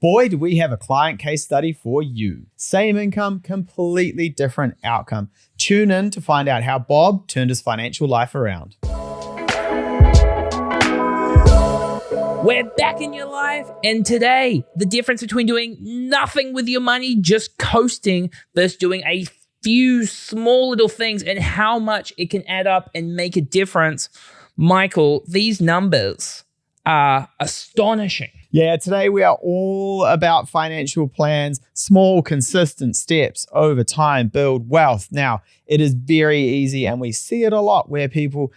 Boy, do we have a client case study for you. Same income, completely different outcome. Tune in to find out how Bob turned his financial life around. We're back in your life, and today, the difference between doing nothing with your money, just coasting, versus doing a few small little things and how much it can add up and make a difference. Michael, these numbers are astonishing. Yeah, today we are all about financial plans, small, consistent steps over time, build wealth. Now, it is very easy, and we see it a lot where people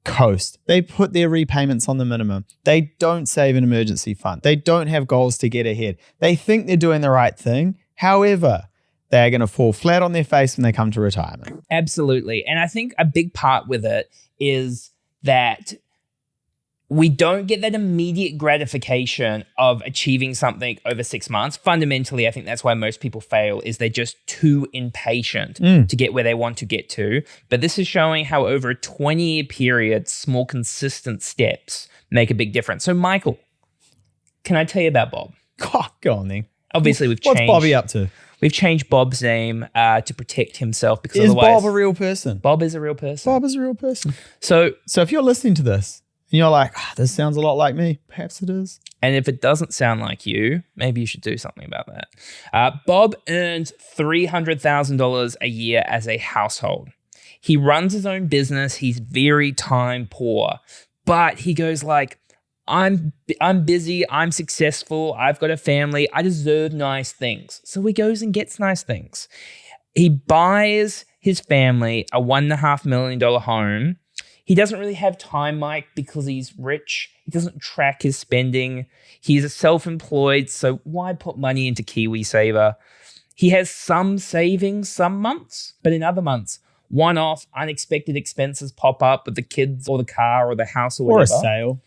coast. They put their repayments on the minimum. They don't save an emergency fund. They don't have goals to get ahead. They think they're doing the right thing. However, they're going to fall flat on their face when they come to retirement. Absolutely. And I think a big part with it is that we don't get that immediate gratification of achieving something over 6 months. Fundamentally, I think that's why most people fail, is they're just too impatient to get where they want to get to. But this is showing how over a 20-year period, small, consistent steps make a big difference. So, Michael, can I tell you about Bob? Go on then. Obviously, we've changed. What's Bobby up to? We've changed Bob's name to protect himself, because Is otherwise... Bob a real person? Bob is a real person. Bob is a real person. So if you're listening to this and you're like, this sounds a lot like me, perhaps it is. And if it doesn't sound like you, maybe you should do something about that. Bob earns $300,000 a year as a household. He runs his own business. He's very time poor, but he goes like, I'm busy, I'm successful, I've got a family, I deserve nice things. So he goes and gets nice things. He buys his family a $1.5 million home. He doesn't really have time, Mike, because he's rich. He doesn't track his spending. He's a self-employed, so why put money into Kiwi Saver? He has some savings some months, but in other months, one-off unexpected expenses pop up with the kids or the car or the house or whatever. Or a sale.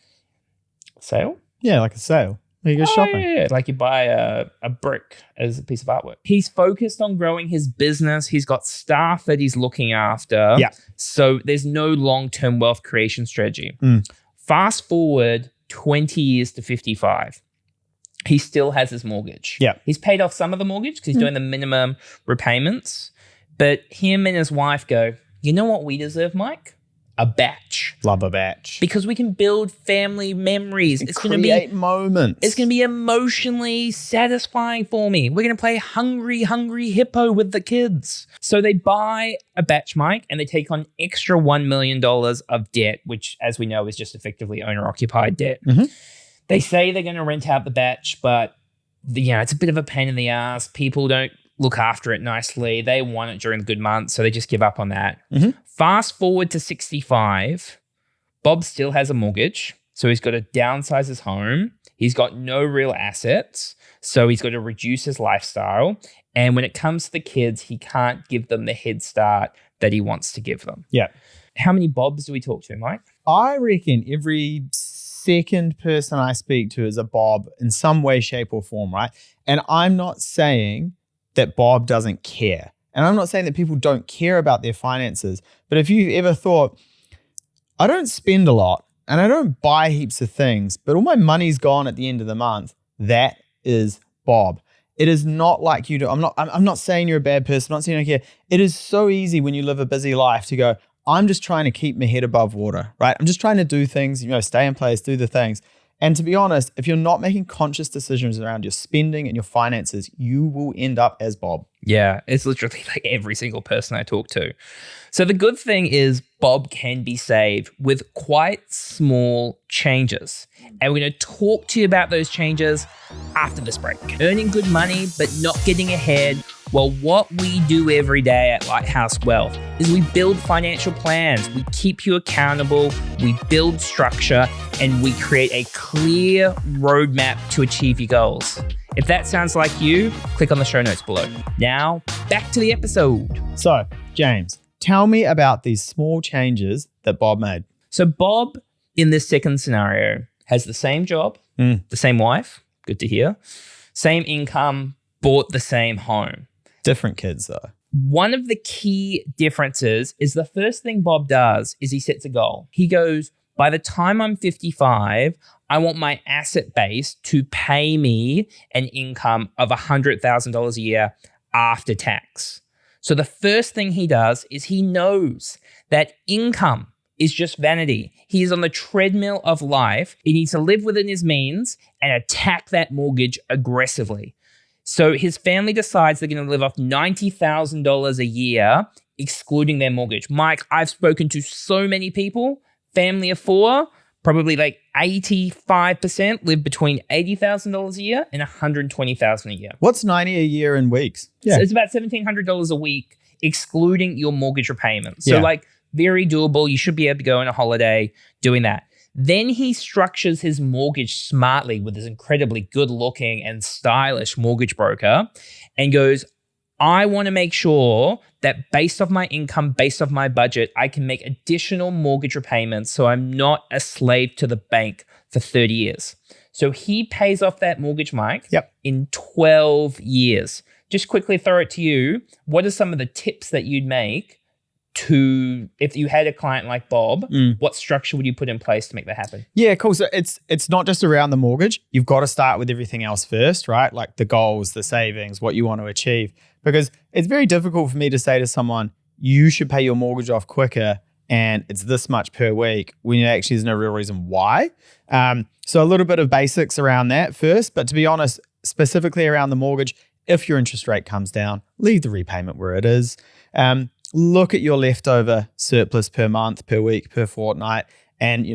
Sale? Yeah, like a sale. You go shopping. Yeah, like you buy a brick as a piece of artwork. He's focused on growing his business. He's got staff that he's looking after. Yeah. So there's no long-term wealth creation strategy. Fast forward 20 years to 55. He still has his mortgage. Yeah. He's paid off some of the mortgage because he's doing the minimum repayments. But him and his wife go, you know what we deserve, Mike? A batch. Love a batch. Because we can build family memories. It's going to be moments. It's going to be emotionally satisfying for me. We're going to play Hungry, Hungry Hippo with the kids. So they buy a batch, Mike, and they take on extra $1 million of debt, which, as we know, is just effectively owner-occupied debt. They say they're going to rent out the batch, but it's a bit of a pain in the ass. People don't look after it nicely. They want it during the good months, so they just give up on that. Fast forward to 65, Bob still has a mortgage, so he's got to downsize his home. He's got no real assets, so he's got to reduce his lifestyle. And when it comes to the kids, he can't give them the head start that he wants to give them. Yeah. How many Bobs do we talk to, Mike? I reckon every second person I speak to is a Bob in some way, shape, or form, right? And I'm not saying that Bob doesn't care. And I'm not saying that people don't care about their finances, but if you've ever thought, I don't spend a lot and I don't buy heaps of things, but all my money's gone at the end of the month, that is Bob. It is not like you do. I'm not saying you're a bad person. I'm not saying you don't care. It is so easy when you live a busy life to go, I'm just trying to keep my head above water, right? I'm just trying to do things, stay in place, do the things. And to be honest, if you're not making conscious decisions around your spending and your finances, you will end up as Bob. Yeah, it's literally like every single person I talk to. So the good thing is Bob can be saved with quite small changes. And we're going to talk to you about those changes after this break. Earning good money, but not getting ahead. Well, what we do every day at Lighthouse Wealth is we build financial plans, we keep you accountable, we build structure, and we create a clear roadmap to achieve your goals. If that sounds like you, click on the show notes below. Now, back to the episode. So, James, tell me about these small changes that Bob made. So Bob, in this second scenario, has the same job, the same wife, good to hear, same income, bought the same home. Different kids, though. One of the key differences is the first thing Bob does is he sets a goal. He goes, by the time I'm 55, I want my asset base to pay me an income of $100,000 a year after tax. So the first thing he does is he knows that income is just vanity. He is on the treadmill of life. He needs to live within his means and attack that mortgage aggressively. So his family decides they're going to live off $90,000 a year, excluding their mortgage. Mike, I've spoken to so many people, family of four, probably like 85% live between $80,000 a year and $120,000 a year. What's 90 a year in weeks? So it's about $1,700 a week, excluding your mortgage repayment. So like very doable. You should be able to go on a holiday doing that. Then he structures his mortgage smartly with his incredibly good looking and stylish mortgage broker and goes, I want to make sure that based off my income, based off my budget, I can make additional mortgage repayments so I'm not a slave to the bank for 30 years. So he pays off that mortgage, Mike, in 12 years. Just quickly throw it to you. What are some of the tips that you'd make to, if you had a client like Bob, what structure would you put in place to make that happen? Yeah, cool. So it's not just around the mortgage. You've got to start with everything else first, right? Like the goals, the savings, what you want to achieve. Because it's very difficult for me to say to someone, you should pay your mortgage off quicker and it's this much per week when actually there's no real reason why. So a little bit of basics around that first. But to be honest, specifically around the mortgage, if your interest rate comes down, leave the repayment where it is. Look at your leftover surplus per month, per week, per fortnight, and,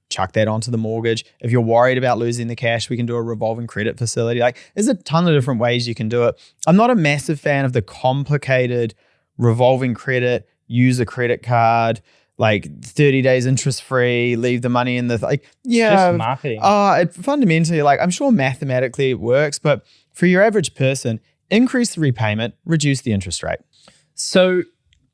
chuck that onto the mortgage. If you're worried about losing the cash, we can do a revolving credit facility. Like, there's a ton of different ways you can do it. I'm not a massive fan of the complicated revolving credit, use a credit card, like 30 days interest free, leave the money in the, Just marketing. Fundamentally, I'm sure mathematically it works, but for your average person, increase the repayment, reduce the interest rate. So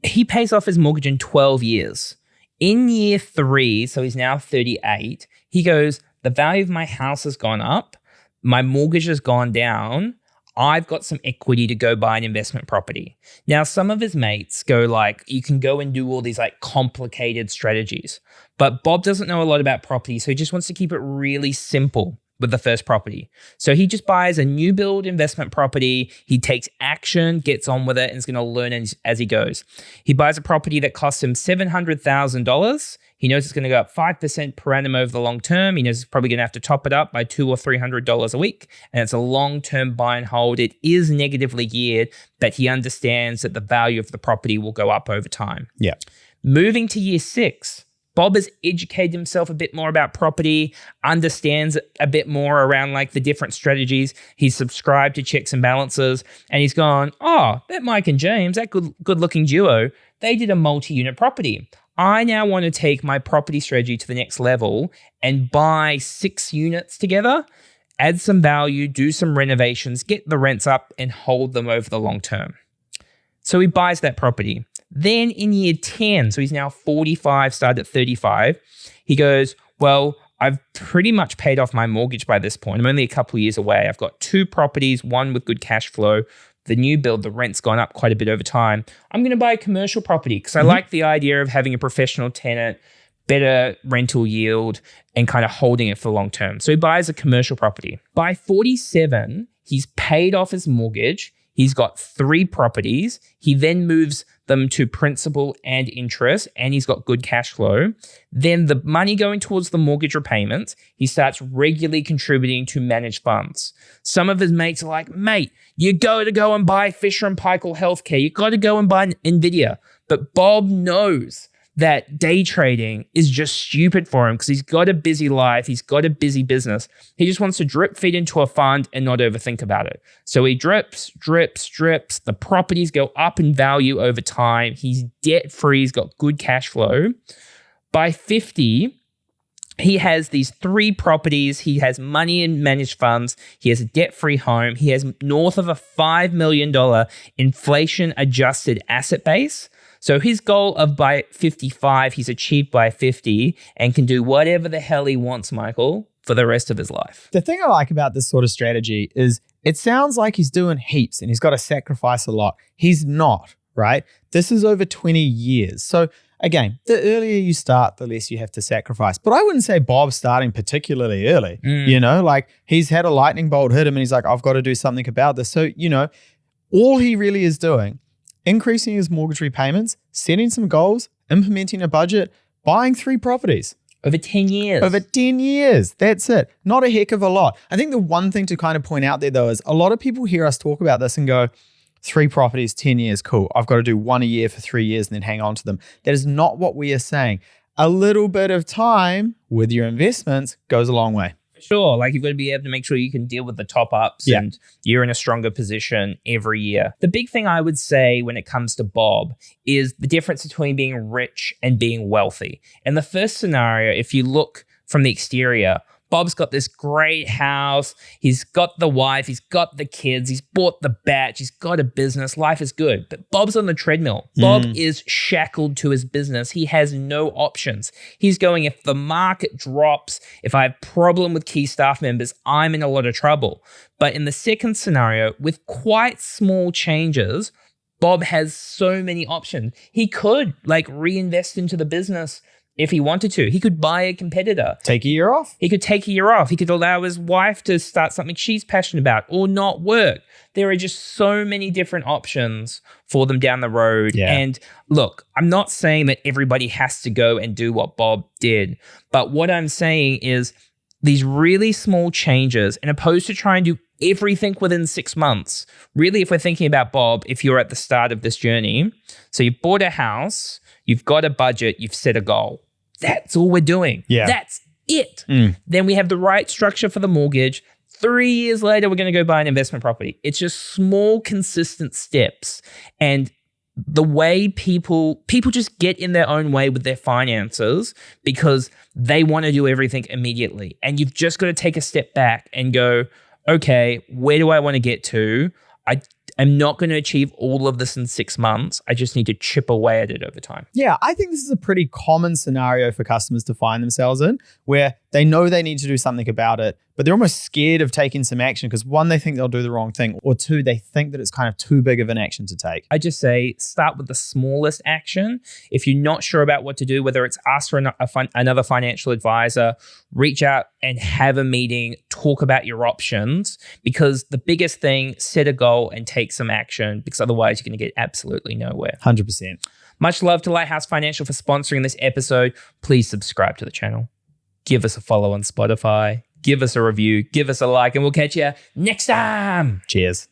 he pays off his mortgage in 12 years. In year 3, so he's now 38, he goes, the value of my house has gone up, my mortgage has gone down, I've got some equity to go buy an investment property. Now, some of his mates go you can go and do all these complicated strategies, but Bob doesn't know a lot about property, so he just wants to keep it really simple with the first property. So he just buys a new build investment property. He takes action, gets on with it, and is going to learn as he goes. He buys a property that costs him $700,000. He knows it's going to go up 5% per annum over the long term. He knows he's probably going to have to top it up by $200 or $300 a week. And it's a long-term buy and hold. It is negatively geared, but he understands that the value of the property will go up over time. Yeah. Moving to year 6, Bob has educated himself a bit more about property, understands a bit more around the different strategies. He's subscribed to checks and balances, and he's gone, that Mike and James, that good-looking duo, they did a multi-unit property. I now want to take my property strategy to the next level and buy 6 units together, add some value, do some renovations, get the rents up, and hold them over the long term. So he buys that property. Then in year 10, so he's now 45, started at 35, he goes, well, I've pretty much paid off my mortgage by this point. I'm only a couple of years away. I've got 2 properties, one with good cash flow. The new build, the rent's gone up quite a bit over time. I'm going to buy a commercial property because I like the idea of having a professional tenant, better rental yield, and kind of holding it for long term. So he buys a commercial property. By 47, he's paid off his mortgage. He's got 3 properties. He then moves them to principal and interest, and he's got good cash flow. Then the money going towards the mortgage repayments, he starts regularly contributing to managed funds. Some of his mates are like, mate, you got to go and buy Fisher & Paykel Healthcare. You got to go and buy NVIDIA. But Bob knows that day trading is just stupid for him because he's got a busy life. He's got a busy business. He just wants to drip feed into a fund and not overthink about it. So he drips. The properties go up in value over time. He's debt free. He's got good cash flow. By 50, he has these 3 properties. He has money in managed funds. He has a debt-free home. He has north of a $5 million inflation-adjusted asset base. So his goal of by 55, he's achieved by 50 and can do whatever the hell he wants, Michael, for the rest of his life. The thing I like about this sort of strategy is it sounds like he's doing heaps and he's got to sacrifice a lot. He's not, right? This is over 20 years. So again, the earlier you start, the less you have to sacrifice. But I wouldn't say Bob's starting particularly early. You know, like he's had a lightning bolt hit him and he's like, I've got to do something about this. So, you know, all he really is doing, increasing his mortgage repayments, setting some goals, implementing a budget, buying 3 properties. Over 10 years. Over 10 years. That's it. Not a heck of a lot. I think the one thing to kind of point out there though is a lot of people hear us talk about this and go, 3 properties, 10 years, cool. I've got to do 1 a year for 3 years and then hang on to them. That is not what we are saying. A little bit of time with your investments goes a long way. Sure. Like you've got to be able to make sure you can deal with the top ups and you're in a stronger position every year. The big thing I would say when it comes to Bob is the difference between being rich and being wealthy. In the first scenario, if you look from the exterior, Bob's got this great house. He's got the wife. He's got the kids. He's bought the batch. He's got a business. Life is good. But Bob's on the treadmill. Bob is shackled to his business. He has no options. He's going, if the market drops, if I have problem with key staff members, I'm in a lot of trouble. But in the second scenario, with quite small changes, Bob has so many options. He could like reinvest into the business if he wanted to. He could buy a competitor. Take a year off. He could take a year off. He could allow his wife to start something she's passionate about or not work. There are just so many different options for them down the road. Yeah. And look, I'm not saying that everybody has to go and do what Bob did. But what I'm saying is these really small changes, and opposed to trying to do everything within 6 months, really, if we're thinking about Bob, if you're at the start of this journey, so you've bought a house, you've got a budget, you've set a goal. That's all we're doing. Yeah. That's it. Then we have the right structure for the mortgage. 3 years later, we're going to go buy an investment property. It's just small, consistent steps. And the way people just get in their own way with their finances because they want to do everything immediately. And you've just got to take a step back and go, okay, where do I want to get to? I'm not going to achieve all of this in 6 months. I just need to chip away at it over time. Yeah, I think this is a pretty common scenario for customers to find themselves in, where they know they need to do something about it, but they're almost scared of taking some action because 1, they think they'll do the wrong thing, or 2, they think that it's kind of too big of an action to take. I just say start with the smallest action. If you're not sure about what to do, whether it's ask for another financial advisor, reach out and have a meeting, talk about your options, because the biggest thing, set a goal and take some action, because otherwise you're going to get absolutely nowhere. 100%. Much love to Lighthouse Financial for sponsoring this episode. Please subscribe to the channel. Give us a follow on Spotify. Give us a review. Give us a like, and we'll catch you next time. Cheers.